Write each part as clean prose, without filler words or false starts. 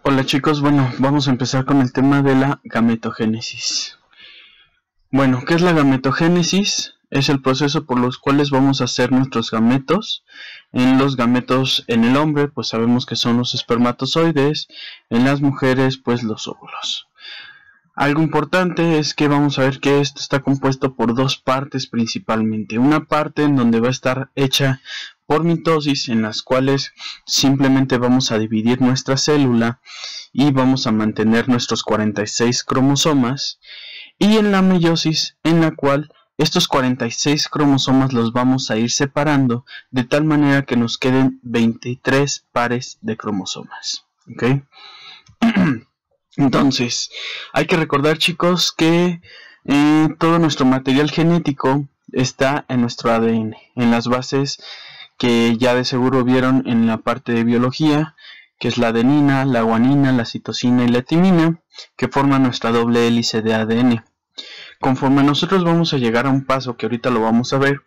Hola chicos, bueno, vamos a empezar con el tema de la gametogénesis. Bueno, ¿qué es la gametogénesis? Es el proceso por los cuales vamos a hacer nuestros gametos. En los gametos en el hombre, pues sabemos que son los espermatozoides, en las mujeres, pues los óvulos. Algo importante es que vamos a ver que esto está compuesto por dos partes principalmente. Una parte en donde va a estar hecha por mitosis, en las cuales simplemente vamos a dividir nuestra célula y vamos a mantener nuestros 46 cromosomas, y en la meiosis, en la cual estos 46 cromosomas los vamos a ir separando de tal manera que nos queden 23 pares de cromosomas. ¿Ok? Entonces, hay que recordar, chicos, que todo nuestro material genético está en nuestro ADN, en las bases que ya de seguro vieron en la parte de biología, que es la adenina, la guanina, la citosina y la timina, que forman nuestra doble hélice de ADN. Conforme nosotros vamos a llegar a un paso que ahorita lo vamos a ver,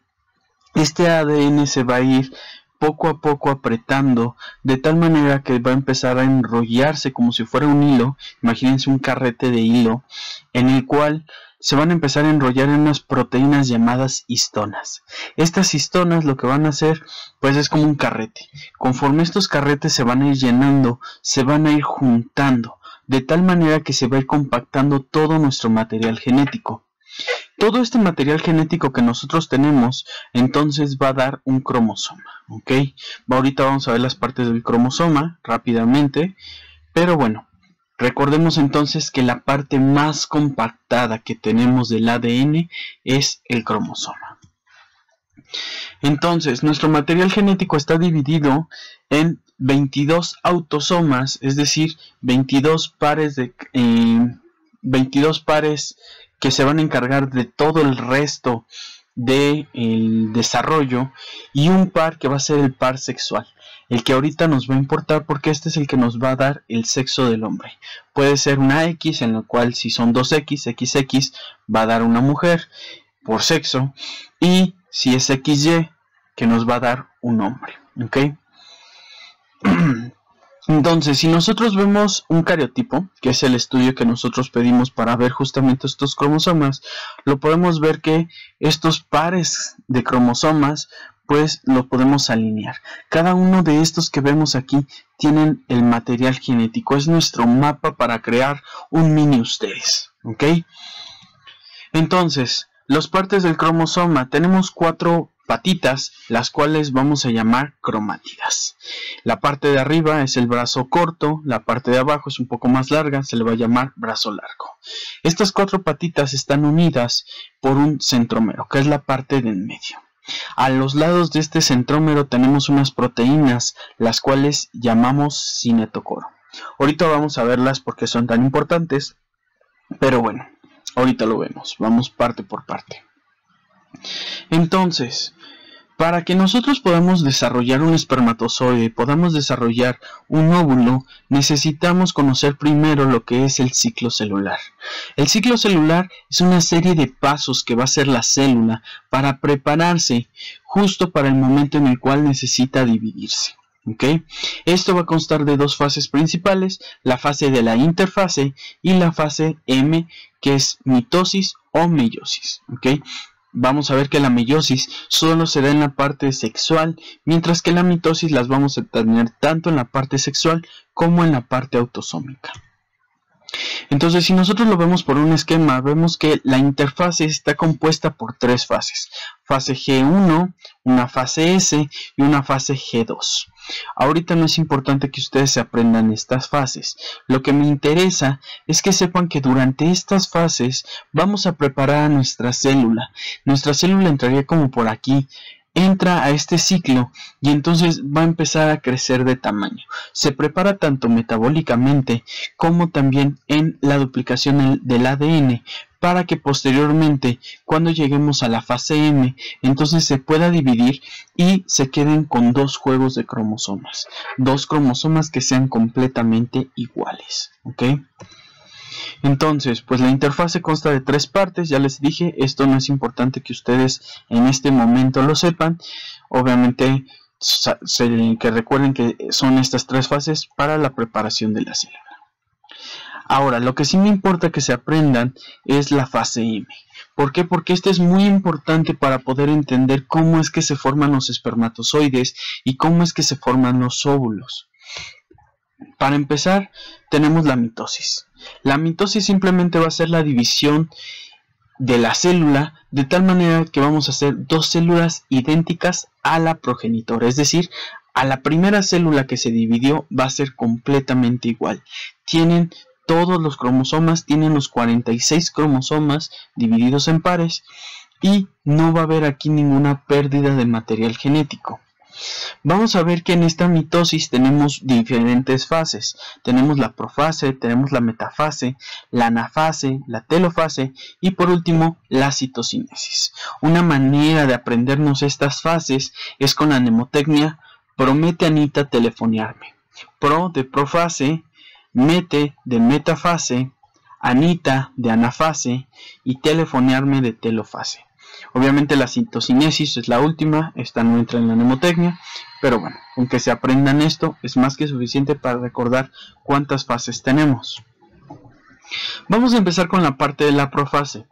este ADN se va a ir poco a poco apretando, de tal manera que va a empezar a enrollarse como si fuera un hilo. Imagínense un carrete de hilo, en el cual se van a empezar a enrollar en unas proteínas llamadas histonas. Estas histonas lo que van a hacer, pues es como un carrete. Conforme estos carretes se van a ir llenando, se van a ir juntando, de tal manera que se va a ir compactando todo nuestro material genético. Todo este material genético que nosotros tenemos, entonces va a dar un cromosoma, ¿ok? Ahorita vamos a ver las partes del cromosoma rápidamente, pero bueno, recordemos entonces que la parte más compactada que tenemos del ADN es el cromosoma. Entonces, nuestro material genético está dividido en 22 autosomas, es decir, 22 pares que se van a encargar de todo el resto del desarrollo, y un par que va a ser el par sexual, el que ahorita nos va a importar porque este es el que nos va a dar el sexo del hombre. Puede ser una X, en la cual si son 2X, XX va a dar una mujer por sexo, y si es XY, que nos va a dar un hombre, ¿ok? Entonces, si nosotros vemos un cariotipo, que es el estudio que nosotros pedimos para ver justamente estos cromosomas, lo podemos ver que estos pares de cromosomas, pues lo podemos alinear. Cada uno de estos que vemos aquí tienen el material genético, es nuestro mapa para crear un mini ustedes, ¿ok? Entonces, las partes del cromosoma, tenemos 4 patitas, las cuales vamos a llamar cromátidas. La parte de arriba es el brazo corto, la parte de abajo es un poco más larga, se le va a llamar brazo largo. Estas 4 patitas están unidas por un centrómero, que es la parte de en medio. A los lados de este centrómero tenemos unas proteínas, las cuales llamamos cinetocoro. Ahorita vamos a verlas porque son tan importantes, pero bueno, ahorita lo vemos, vamos parte por parte. Entonces, para que nosotros podamos desarrollar un espermatozoide, podamos desarrollar un óvulo, necesitamos conocer primero lo que es el ciclo celular. El ciclo celular es una serie de pasos que va a hacer la célula para prepararse justo para el momento en el cual necesita dividirse. ¿Okay? Esto va a constar de 2 fases principales, la fase de la interfase y la fase M, que es mitosis o meiosis. ¿Okay? Vamos a ver que la meiosis solo se da en la parte sexual, mientras que la mitosis las vamos a tener tanto en la parte sexual como en la parte autosómica. Entonces, si nosotros lo vemos por un esquema, vemos que la interfase está compuesta por 3 fases. Fase G1, una fase S y una fase G2. Ahorita no es importante que ustedes se aprendan estas fases. Lo que me interesa es que sepan que durante estas fases vamos a preparar a nuestra célula. Nuestra célula entraría como por aquí. Entra a este ciclo y entonces va a empezar a crecer de tamaño. Se prepara tanto metabólicamente como también en la duplicación del ADN, para que posteriormente, cuando lleguemos a la fase M, entonces se pueda dividir y se queden con 2 juegos de cromosomas. 2 cromosomas que sean completamente iguales, ¿ok? Entonces, pues la interfase consta de 3 partes, ya les dije, esto no es importante que ustedes en este momento lo sepan. Obviamente que recuerden que son estas 3 fases para la preparación de la célula. Ahora, lo que sí me importa que se aprendan es la fase M. ¿Por qué? Porque este es muy importante para poder entender cómo es que se forman los espermatozoides y cómo es que se forman los óvulos. Para empezar, tenemos la mitosis. La mitosis simplemente va a ser la división de la célula de tal manera que vamos a hacer 2 células idénticas a la progenitora, es decir, a la primera célula que se dividió va a ser completamente igual. Tienen todos los cromosomas, tienen los 46 cromosomas divididos en pares y no va a haber aquí ninguna pérdida de material genético. Vamos a ver que en esta mitosis tenemos diferentes fases. Tenemos la profase, tenemos la metafase, la anafase, la telofase y por último la citocinesis. Una manera de aprendernos estas fases es con la mnemotecnia promete Anita telefonearme. Pro de profase, mete de metafase, Anita de anafase y telefonearme de telofase. Obviamente la citocinesis es la última, esta no entra en la mnemotecnia, pero bueno, aunque se aprendan esto es más que suficiente para recordar cuántas fases tenemos. Vamos a empezar con la parte de la profase.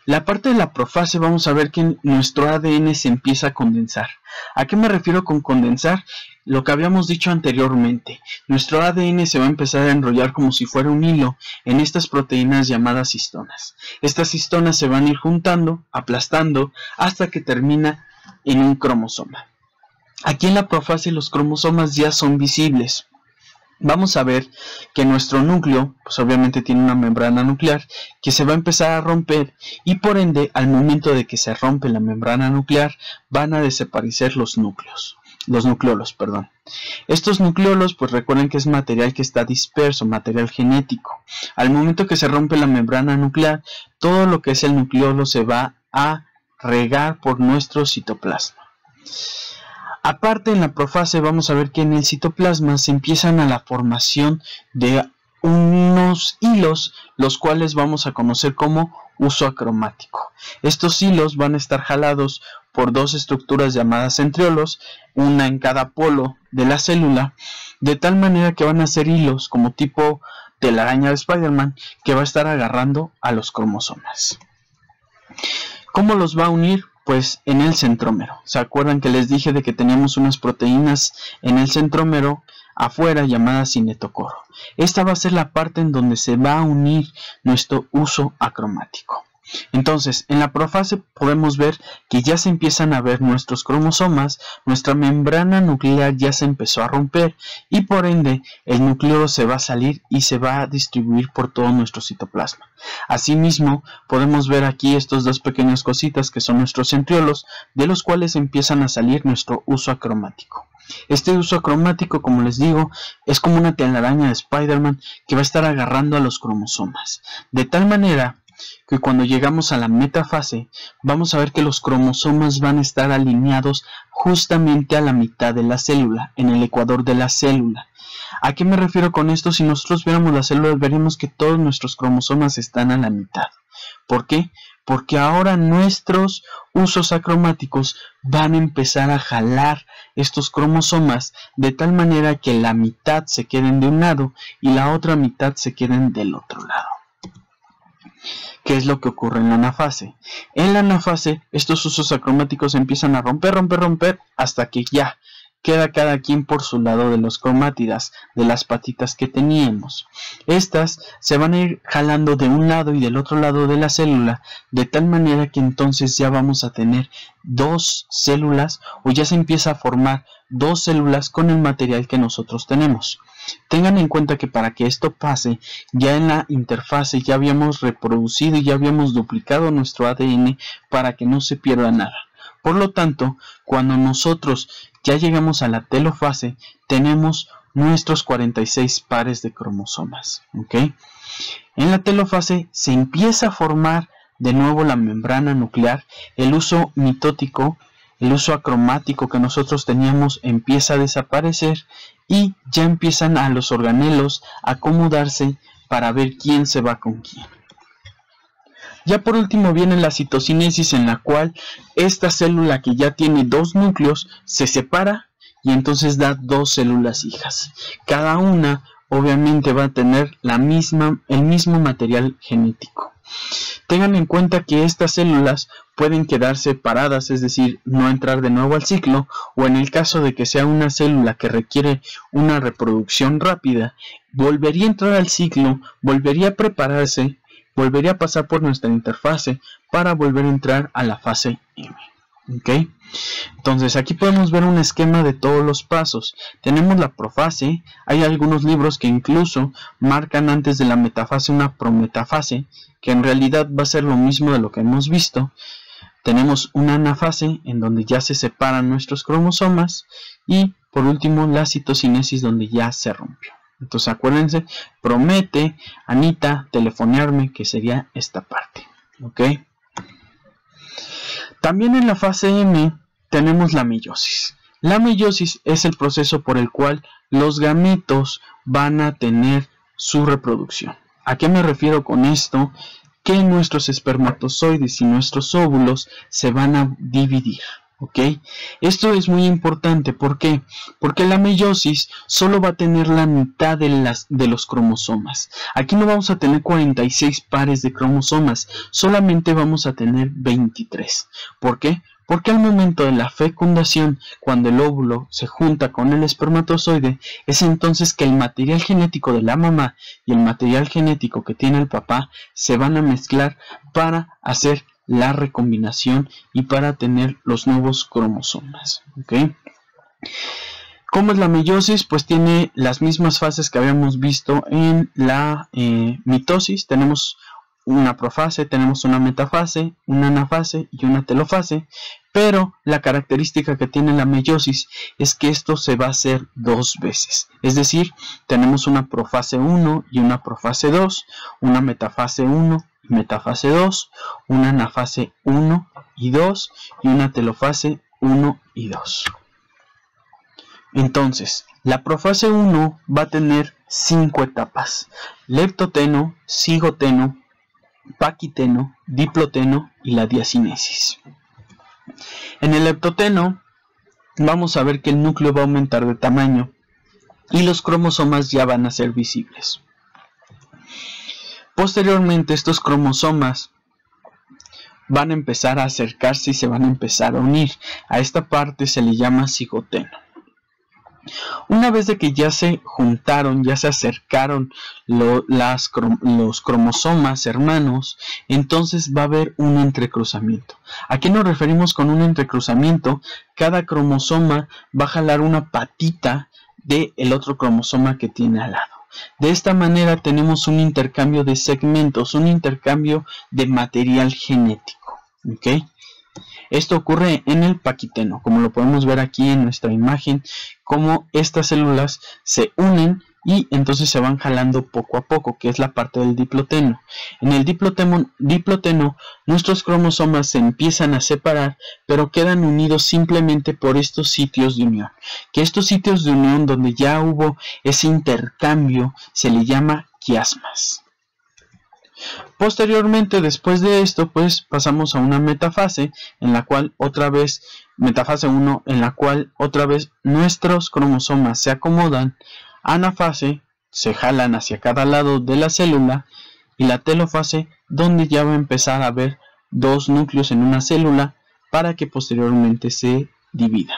La parte de la profase vamos a ver que nuestro ADN se empieza a condensar. ¿A qué me refiero con condensar? Lo que habíamos dicho anteriormente. Nuestro ADN se va a empezar a enrollar como si fuera un hilo en estas proteínas llamadas histonas. Estas histonas se van a ir juntando, aplastando, hasta que termina en un cromosoma. Aquí en la profase los cromosomas ya son visibles. Vamos a ver que nuestro núcleo, pues obviamente tiene una membrana nuclear que se va a empezar a romper y por ende al momento de que se rompe la membrana nuclear van a desaparecer los nucleolos, perdón. Estos nucleolos pues recuerden que es material que está disperso, material genético. Al momento que se rompe la membrana nuclear, todo lo que es el nucleolo se va a regar por nuestro citoplasma. Aparte en la profase vamos a ver que en el citoplasma se empiezan a la formación de unos hilos, los cuales vamos a conocer como uso acromático. Estos hilos van a estar jalados por 2 estructuras llamadas centriolos, una en cada polo de la célula, de tal manera que van a ser hilos como tipo telaraña de Spider-Man que va a estar agarrando a los cromosomas. ¿Cómo los va a unir? Pues en el centrómero. ¿Se acuerdan que les dije de que teníamos unas proteínas en el centrómero afuera llamadas cinetocoro? Esta va a ser la parte en donde se va a unir nuestro uso acromático. Entonces, en la profase podemos ver que ya se empiezan a ver nuestros cromosomas, nuestra membrana nuclear ya se empezó a romper y por ende el nucleolo se va a salir y se va a distribuir por todo nuestro citoplasma. Asimismo, podemos ver aquí estos 2 pequeñas cositas que son nuestros centriolos, de los cuales empiezan a salir nuestro uso acromático. Este uso acromático, como les digo, es como una telaraña de Spider-Man que va a estar agarrando a los cromosomas, de tal manera que cuando llegamos a la metafase vamos a ver que los cromosomas van a estar alineados justamente a la mitad de la célula, en el ecuador de la célula. ¿A qué me refiero con esto? Si nosotros viéramos la célula veríamos que todos nuestros cromosomas están a la mitad. ¿Por qué? Porque ahora nuestros usos acromáticos van a empezar a jalar estos cromosomas de tal manera que la mitad se queden de un lado y la otra mitad se queden del otro lado. ¿Qué es lo que ocurre en la anafase? En la anafase, estos usos acromáticos empiezan a romper hasta que ya queda cada quien por su lado de los cromátidas, de las patitas que teníamos. Estas se van a ir jalando de un lado y del otro lado de la célula, de tal manera que entonces ya vamos a tener 2 células o ya se empieza a formar 2 células con el material que nosotros tenemos. Tengan en cuenta que para que esto pase, ya en la interfase ya habíamos reproducido y ya habíamos duplicado nuestro ADN para que no se pierda nada. Por lo tanto, cuando nosotros ya llegamos a la telofase, tenemos nuestros 46 pares de cromosomas. ¿Okay? En la telofase se empieza a formar de nuevo la membrana nuclear, el uso mitótico, el uso acromático que nosotros teníamos empieza a desaparecer y ya empiezan a los organelos a acomodarse para ver quién se va con quién. Ya por último viene la citocinesis, en la cual esta célula que ya tiene 2 núcleos se separa y entonces da 2 células hijas. Cada una obviamente va a tener el mismo material genético. Tengan en cuenta que estas células pueden quedar separadas, es decir, no entrar de nuevo al ciclo, o en el caso de que sea una célula que requiere una reproducción rápida, volvería a entrar al ciclo, volvería a prepararse, volvería a pasar por nuestra interfase para volver a entrar a la fase M. ¿Ok? Entonces aquí podemos ver un esquema de todos los pasos. Tenemos la profase, hay algunos libros que incluso marcan antes de la metafase una prometafase, que en realidad va a ser lo mismo de lo que hemos visto. Tenemos una anafase en donde ya se separan nuestros cromosomas y por último la citocinesis donde ya se rompió. Entonces acuérdense, promete, Anita, telefonearme, que sería esta parte. ¿Ok? También en la fase M tenemos la meiosis. La meiosis es el proceso por el cual los gametos van a tener su reproducción. ¿A qué me refiero con esto? Que nuestros espermatozoides y nuestros óvulos se van a dividir. ¿Ok? Esto es muy importante. ¿Por qué? Porque la meiosis solo va a tener la mitad de los cromosomas. Aquí no vamos a tener 46 pares de cromosomas, solamente vamos a tener 23. ¿Por qué? Porque al momento de la fecundación, cuando el óvulo se junta con el espermatozoide, es entonces que el material genético de la mamá y el material genético que tiene el papá se van a mezclar para hacer la recombinación y para tener los nuevos cromosomas. ¿Ok? ¿Cómo es la meiosis? Pues tiene las mismas fases que habíamos visto en la mitosis. Tenemos una profase, tenemos una metafase, una anafase y una telofase, pero la característica que tiene la meiosis es que esto se va a hacer 2 veces. Es decir, tenemos una profase 1 y una profase 2, una metafase 1 y metafase 2, una anafase 1 y 2 y una telofase 1 y 2. Entonces, la profase 1 va a tener 5 etapas: leptoteno, cigoteno, paquiteno, diploteno y la diacinesis. En el leptoteno vamos a ver que el núcleo va a aumentar de tamaño y los cromosomas ya van a ser visibles. Posteriormente estos cromosomas van a empezar a acercarse y se van a empezar a unir. A esta parte se le llama cigoteno. Una vez de que ya se juntaron, ya se acercaron los cromosomas hermanos, entonces va a haber un entrecruzamiento. ¿A qué nos referimos con un entrecruzamiento? Cada cromosoma va a jalar una patita del otro cromosoma que tiene al lado. De esta manera tenemos un intercambio de segmentos, un intercambio de material genético. ¿Ok? Esto ocurre en el paquiteno, como lo podemos ver aquí en nuestra imagen, como estas células se unen y entonces se van jalando poco a poco, que es la parte del diploteno. En el diploteno nuestros cromosomas se empiezan a separar, pero quedan unidos simplemente por estos sitios de unión. Que estos sitios de unión donde ya hubo ese intercambio se le llama quiasmas. Posteriormente, después de esto, pues pasamos a una metafase, en la cual otra vez, metafase 1, en la cual otra vez nuestros cromosomas se acomodan. Anafase, se jalan hacia cada lado de la célula, y la telofase, donde ya va a empezar a haber 2 núcleos en una célula para que posteriormente se divida.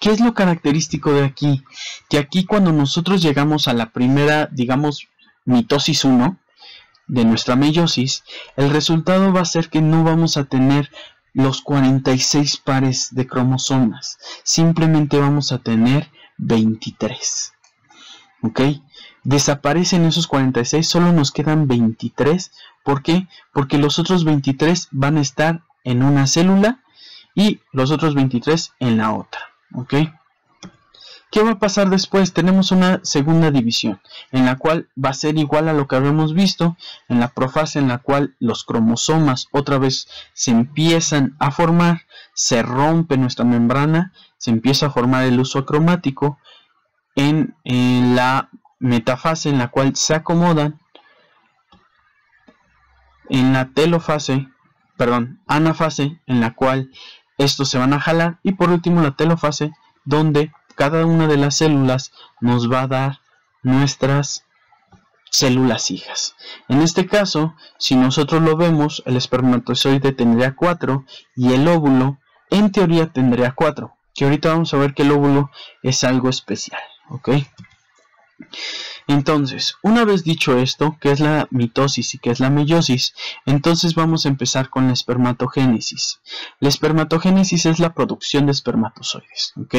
¿Qué es lo característico de aquí? Que aquí cuando nosotros llegamos a la primera, digamos, mitosis 1, de nuestra meiosis, el resultado va a ser que no vamos a tener los 46 pares de cromosomas, simplemente vamos a tener 23. ¿Ok? Desaparecen esos 46, solo nos quedan 23. ¿Por qué? Porque los otros 23 van a estar en una célula y los otros 23 en la otra. ¿Ok? ¿Qué va a pasar después? Tenemos una segunda división, en la cual va a ser igual a lo que habíamos visto en la profase, en la cual los cromosomas otra vez se empiezan a formar, se rompe nuestra membrana, se empieza a formar el uso cromático. En la metafase, en la cual se acomodan, en la anafase, en la cual estos se van a jalar, y por último la telofase, donde cada una de las células nos va a dar nuestras células hijas. En este caso, si nosotros lo vemos, el espermatozoide tendría 4 y el óvulo en teoría tendría 4, que ahorita vamos a ver que el óvulo es algo especial, ¿ok? Entonces, una vez dicho esto, que es la mitosis y que es la meiosis, entonces vamos a empezar con la espermatogénesis. La espermatogénesis es la producción de espermatozoides, ¿ok?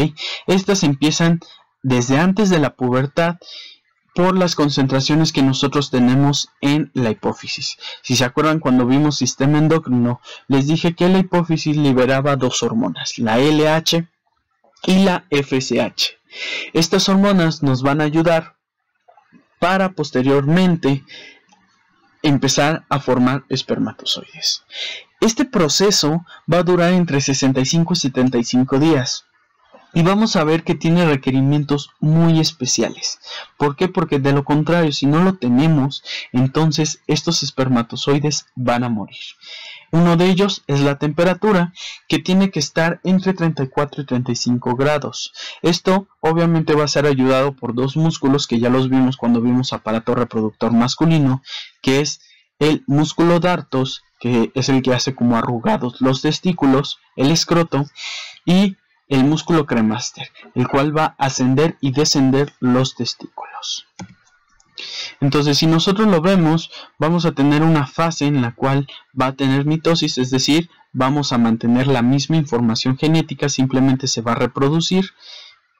Estas empiezan desde antes de la pubertad por las concentraciones que nosotros tenemos en la hipófisis. Si se acuerdan, cuando vimos sistema endocrino, les dije que la hipófisis liberaba dos hormonas, la LH y la FSH. Estas hormonas nos van a ayudar para posteriormente empezar a formar espermatozoides. Este proceso va a durar entre 65 y 75 días. Y vamos a ver que tiene requerimientos muy especiales. ¿Por qué? Porque de lo contrario, si no lo tenemos, entonces estos espermatozoides van a morir. Uno de ellos es la temperatura, que tiene que estar entre 34 y 35 grados. Esto obviamente va a ser ayudado por dos músculos que ya los vimos cuando vimos aparato reproductor masculino, que es el músculo dartos, que es el que hace como arrugados los testículos, el escroto, y el músculo cremaster, el cual va a ascender y descender los testículos. Entonces, si nosotros lo vemos, vamos a tener una fase en la cual va a tener mitosis, es decir, vamos a mantener la misma información genética, simplemente se va a reproducir.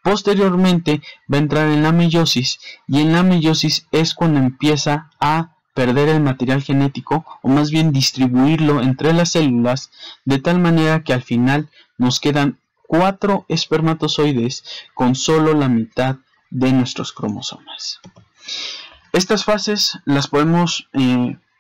Posteriormente va a entrar en la meiosis, y en la meiosis es cuando empieza a perder el material genético, o más bien distribuirlo entre las células, de tal manera que al final nos quedan 4 espermatozoides con solo la mitad de nuestros cromosomas. Estas fases las podemos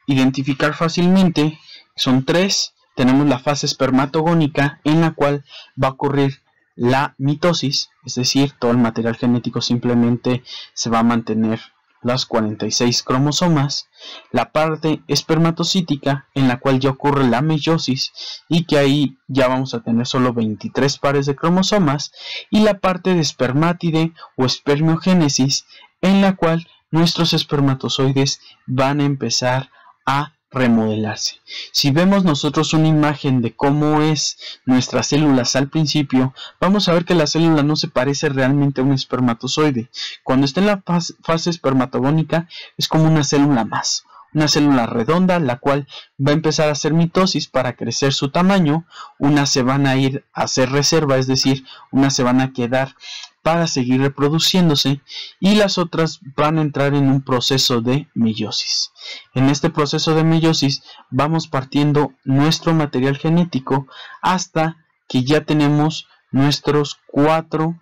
identificar fácilmente. Son 3. Tenemos la fase espermatogónica, en la cual va a ocurrir la mitosis, es decir, todo el material genético simplemente se va a mantener las 46 cromosomas. La parte espermatocítica, en la cual ya ocurre la meiosis, y que ahí ya vamos a tener solo 23 pares de cromosomas, y la parte de espermátide o espermiogénesis, en la cual nuestros espermatozoides van a empezar a remodelarse. Si vemos nosotros una imagen de cómo es nuestras células al principio, vamos a ver que la célula no se parece realmente a un espermatozoide. Cuando está en la fase espermatogónica es como una célula más, una célula redonda, la cual va a empezar a hacer mitosis para crecer su tamaño. Unas se van a ir a hacer reserva, es decir, unas se van a quedar para seguir reproduciéndose, y las otras van a entrar en un proceso de meiosis. En este proceso de meiosis vamos partiendo nuestro material genético hasta que ya tenemos nuestros 4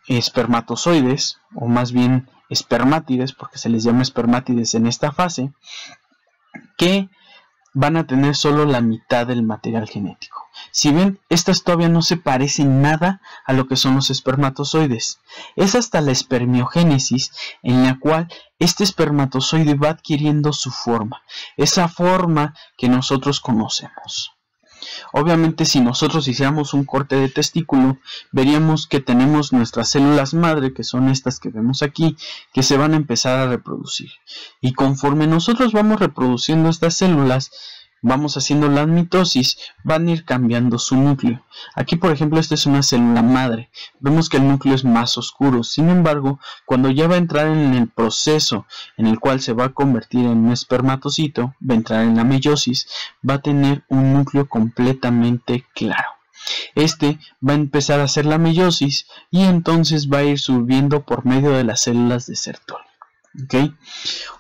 espermatozoides, o más bien espermátides, porque se les llama espermátides en esta fase, que van a tener solo la mitad del material genético. Si ven, estas todavía no se parecen nada a lo que son los espermatozoides. Es hasta la espermiogénesis en la cual este espermatozoide va adquiriendo su forma, esa forma que nosotros conocemos. Obviamente, si nosotros hiciéramos un corte de testículo, veríamos que tenemos nuestras células madre, que son estas que vemos aquí, que se van a empezar a reproducir. Y conforme nosotros vamos reproduciendo estas células, vamos haciendo la mitosis, van a ir cambiando su núcleo. Aquí, por ejemplo, esta es una célula madre. Vemos que el núcleo es más oscuro. Sin embargo, cuando ya va a entrar en el proceso en el cual se va a convertir en un espermatocito, va a entrar en la meiosis, va a tener un núcleo completamente claro. Este va a empezar a hacer la meiosis y entonces va a ir subiendo por medio de las células de Sertoli. ¿Okay?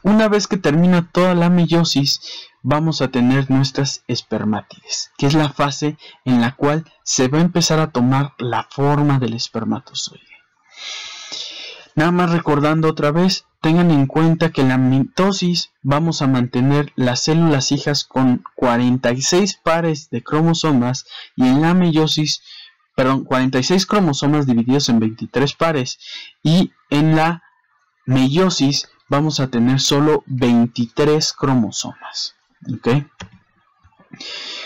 Una vez que termina toda la meiosis, vamos a tener nuestras espermátides, que es la fase en la cual se va a empezar a tomar la forma del espermatozoide. Nada más recordando otra vez, tengan en cuenta que en la mitosis vamos a mantener las células hijas con 46 pares de cromosomas, y en la meiosis, 46 cromosomas divididos en 23 pares, y en la meiosis vamos a tener solo 23 cromosomas. ¿Okay?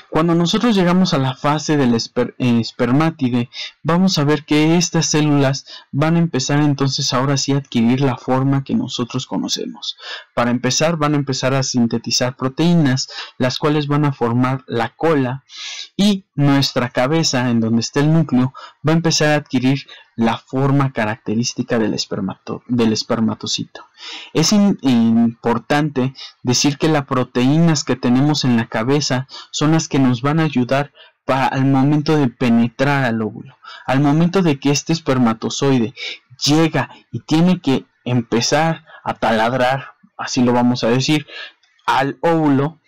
Cuando nosotros llegamos a la fase del espermátide, vamos a ver que estas células van a empezar entonces ahora sí a adquirir la forma que nosotros conocemos. Para empezar, van a empezar a sintetizar proteínas, las cuales van a formar la cola, y nuestra cabeza, en donde está el núcleo, va a empezar a adquirir la forma característica del espermatocito. Es importante decir que las proteínas que tenemos en la cabeza son las que nos van a ayudar al momento de penetrar al óvulo. Al momento de que este espermatozoide llega y tiene que empezar a taladrar, así lo vamos a decir, al óvulo,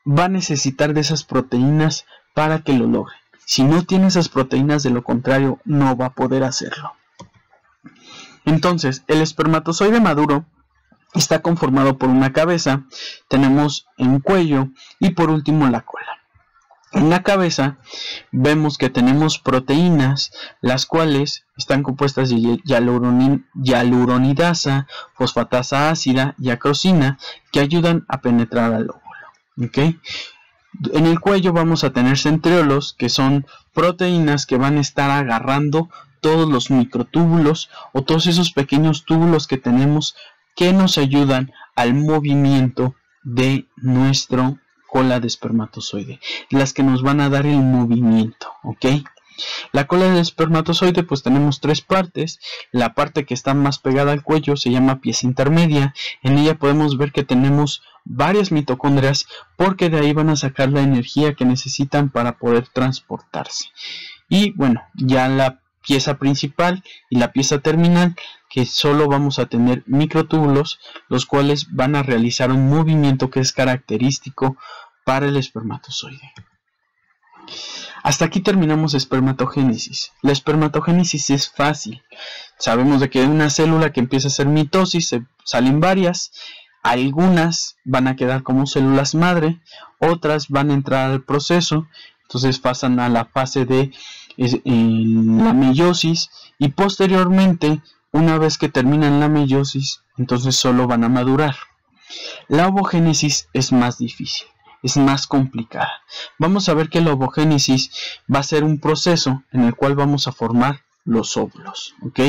va a necesitar de esas proteínas para que lo logre. Si no tiene esas proteínas, de lo contrario, no va a poder hacerlo. Entonces, el espermatozoide maduro está conformado por una cabeza, tenemos un cuello y por último la cola. En la cabeza vemos que tenemos proteínas, las cuales están compuestas de hialuronidasa, fosfatasa ácida y acrosina, que ayudan a penetrar al óvulo. ¿Okay? En el cuello vamos a tener centriolos, que son proteínas que van a estar agarrando todos los microtúbulos o todos esos pequeños túbulos que tenemos, que nos ayudan al movimiento de nuestro cola de espermatozoide, las que nos van a dar el movimiento, ¿ok? La cola del espermatozoide, pues tenemos tres partes. La parte que está más pegada al cuello se llama pieza intermedia. En ella podemos ver que tenemos varias mitocondrias, porque de ahí van a sacar la energía que necesitan para poder transportarse. Y bueno, ya la pieza principal y la pieza terminal, que solo vamos a tener microtúbulos, los cuales van a realizar un movimiento que es característico para el espermatozoide. Hasta aquí terminamos espermatogénesis. La espermatogénesis es fácil. Sabemos de que de una célula que empieza a hacer mitosis se salen varias. Algunas van a quedar como células madre, otras van a entrar al proceso, entonces pasan a la fase de la meiosis, y posteriormente, una vez que terminan la meiosis, entonces solo van a madurar. La ovogénesis es más difícil, es más complicada. Vamos a ver que la ovogénesis va a ser un proceso en el cual vamos a formar los óvulos, ¿ok?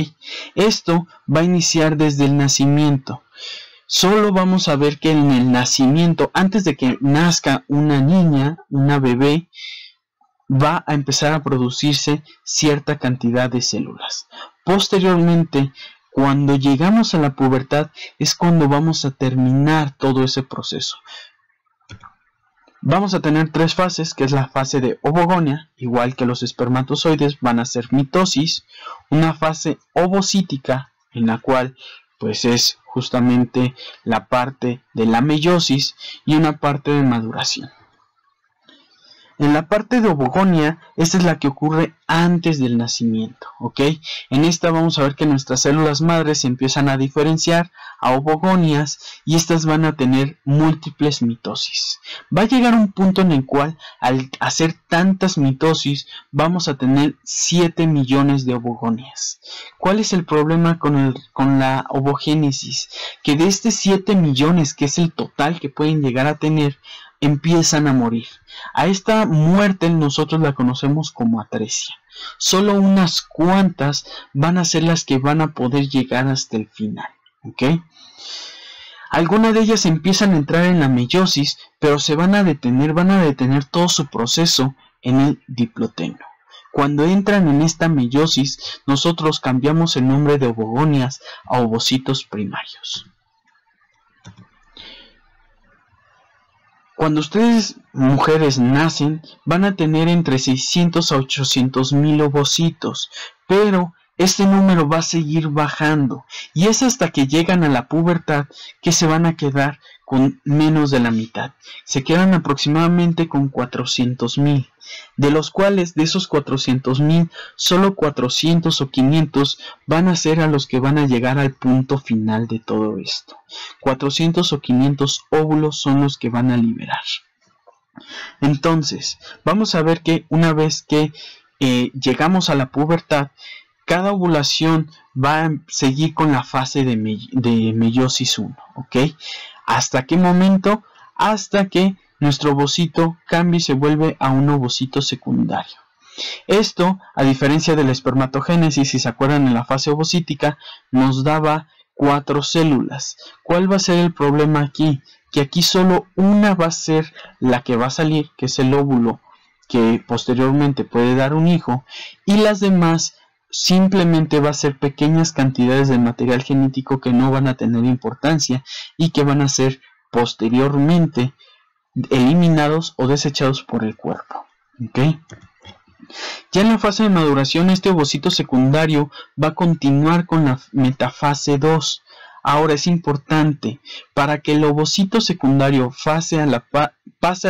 Esto va a iniciar desde el nacimiento. Solo vamos a ver que en el nacimiento, antes de que nazca una niña, una bebé, va a empezar a producirse cierta cantidad de células. Posteriormente, cuando llegamos a la pubertad, es cuando vamos a terminar todo ese proceso. Vamos a tener tres fases, que es la fase de ovogonia, igual que los espermatozoides van a ser mitosis, una fase ovocítica, en la cual pues es justamente la parte de la meiosis, y una parte de maduración. En la parte de ovogonia, esta es la que ocurre antes del nacimiento, ¿ok? En esta vamos a ver que nuestras células madres se empiezan a diferenciar a ovogonias, y estas van a tener múltiples mitosis. Va a llegar un punto en el cual, al hacer tantas mitosis, vamos a tener 7 millones de ovogonias. ¿Cuál es el problema con la ovogénesis? Que de estos 7 millones, que es el total que pueden llegar a tener, empiezan a morir. A esta muerte nosotros la conocemos como atresia. Solo unas cuantas van a ser las que van a poder llegar hasta el final, ¿ok? Algunas de ellas empiezan a entrar en la meiosis, pero se van a detener todo su proceso en el diploteno. Cuando entran en esta meiosis, nosotros cambiamos el nombre de ovogonias a ovocitos primarios. Cuando ustedes, mujeres, nacen, van a tener entre 600 a 800 mil ovocitos, pero este número va a seguir bajando, y es hasta que llegan a la pubertad que se van a quedar con menos de la mitad. Se quedan aproximadamente con 400 mil, de los cuales, de esos 400 mil, solo 400 o 500 van a ser a los que van a llegar al punto final de todo esto. 400 o 500 óvulos son los que van a liberar. Entonces, vamos a ver que una vez que llegamos a la pubertad, cada ovulación va a seguir con la fase de meiosis 1, ¿ok? ¿Hasta qué momento? Hasta que nuestro ovocito cambia y se vuelve a un ovocito secundario. Esto, a diferencia de la espermatogénesis, si se acuerdan en la fase ovocítica, nos daba 4 células. ¿Cuál va a ser el problema aquí? Que aquí solo una va a ser la que va a salir, que es el óvulo, que posteriormente puede dar un hijo, y las demás simplemente va a ser pequeñas cantidades de material genético que no van a tener importancia y que van a ser posteriormente eliminados o desechados por el cuerpo. ¿Okay? Ya en la fase de maduración, este ovocito secundario va a continuar con la metafase 2. Ahora es importante, para que el ovocito secundario pase a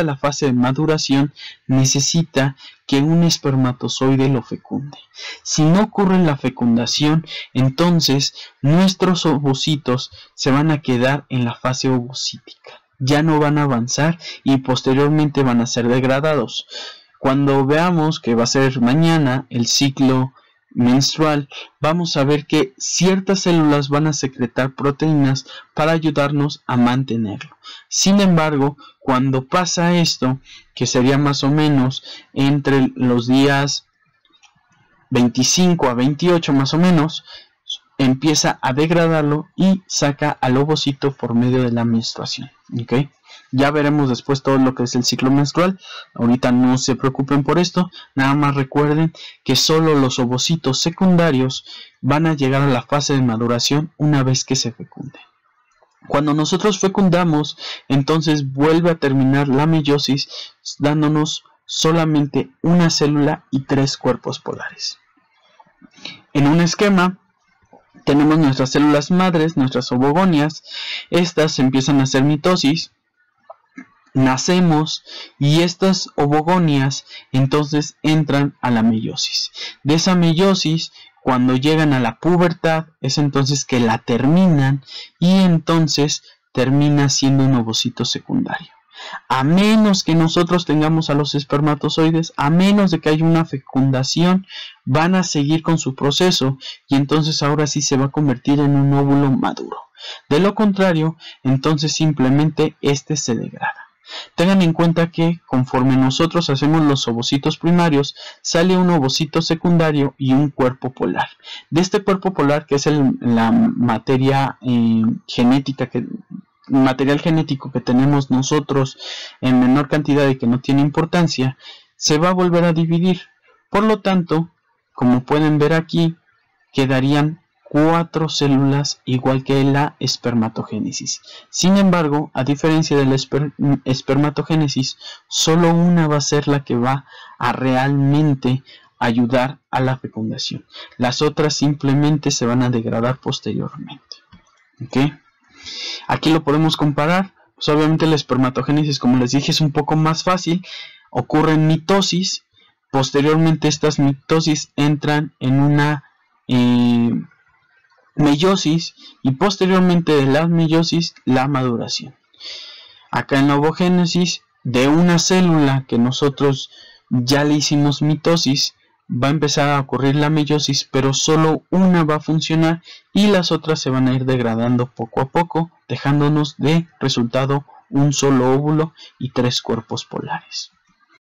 la fase de maduración, necesita que un espermatozoide lo fecunde. Si no ocurre la fecundación, entonces nuestros ovocitos se van a quedar en la fase ovocítica. Ya no van a avanzar y posteriormente van a ser degradados. Cuando veamos, que va a ser mañana, el ciclo menstrual, vamos a ver que ciertas células van a secretar proteínas para ayudarnos a mantenerlo. Sin embargo, cuando pasa esto, que sería más o menos entre los días 25 a 28 más o menos, empieza a degradarlo y saca al ovocito por medio de la menstruación. ¿Okay? Ya veremos después todo lo que es el ciclo menstrual. Ahorita no se preocupen por esto. Nada más recuerden que solo los ovocitos secundarios van a llegar a la fase de maduración una vez que se fecunde. Cuando nosotros fecundamos, entonces vuelve a terminar la meiosis, dándonos solamente una célula y 3 cuerpos polares. En un esquema tenemos nuestras células madres, nuestras ovogonias. Estas empiezan a hacer mitosis. Nacemos y estas ovogonias entonces entran a la meiosis. De esa meiosis, cuando llegan a la pubertad, es entonces que la terminan y entonces termina siendo un ovocito secundario. A menos que nosotros tengamos a los espermatozoides, a menos de que haya una fecundación, van a seguir con su proceso y entonces ahora sí se va a convertir en un óvulo maduro. De lo contrario, entonces simplemente este se degrada. Tengan en cuenta que conforme nosotros hacemos los ovocitos primarios, sale un ovocito secundario y un cuerpo polar. De este cuerpo polar, que es la materia genética, material genético que tenemos nosotros en menor cantidad y que no tiene importancia, se va a volver a dividir. Por lo tanto, como pueden ver aquí, quedarían 4 células igual que la espermatogénesis. Sin embargo, a diferencia de la espermatogénesis, solo una va a ser la que va a realmente ayudar a la fecundación. Las otras simplemente se van a degradar posteriormente. ¿Okay? Aquí lo podemos comparar. Pues obviamente la espermatogénesis, como les dije, es un poco más fácil. Ocurre en mitosis. Posteriormente estas mitosis entran en una meiosis y posteriormente de la meiosis la maduración. Acá en la ovogénesis, de una célula que nosotros ya le hicimos mitosis, va a empezar a ocurrir la meiosis, pero solo una va a funcionar y las otras se van a ir degradando poco a poco, dejándonos de resultado un solo óvulo y 3 cuerpos polares.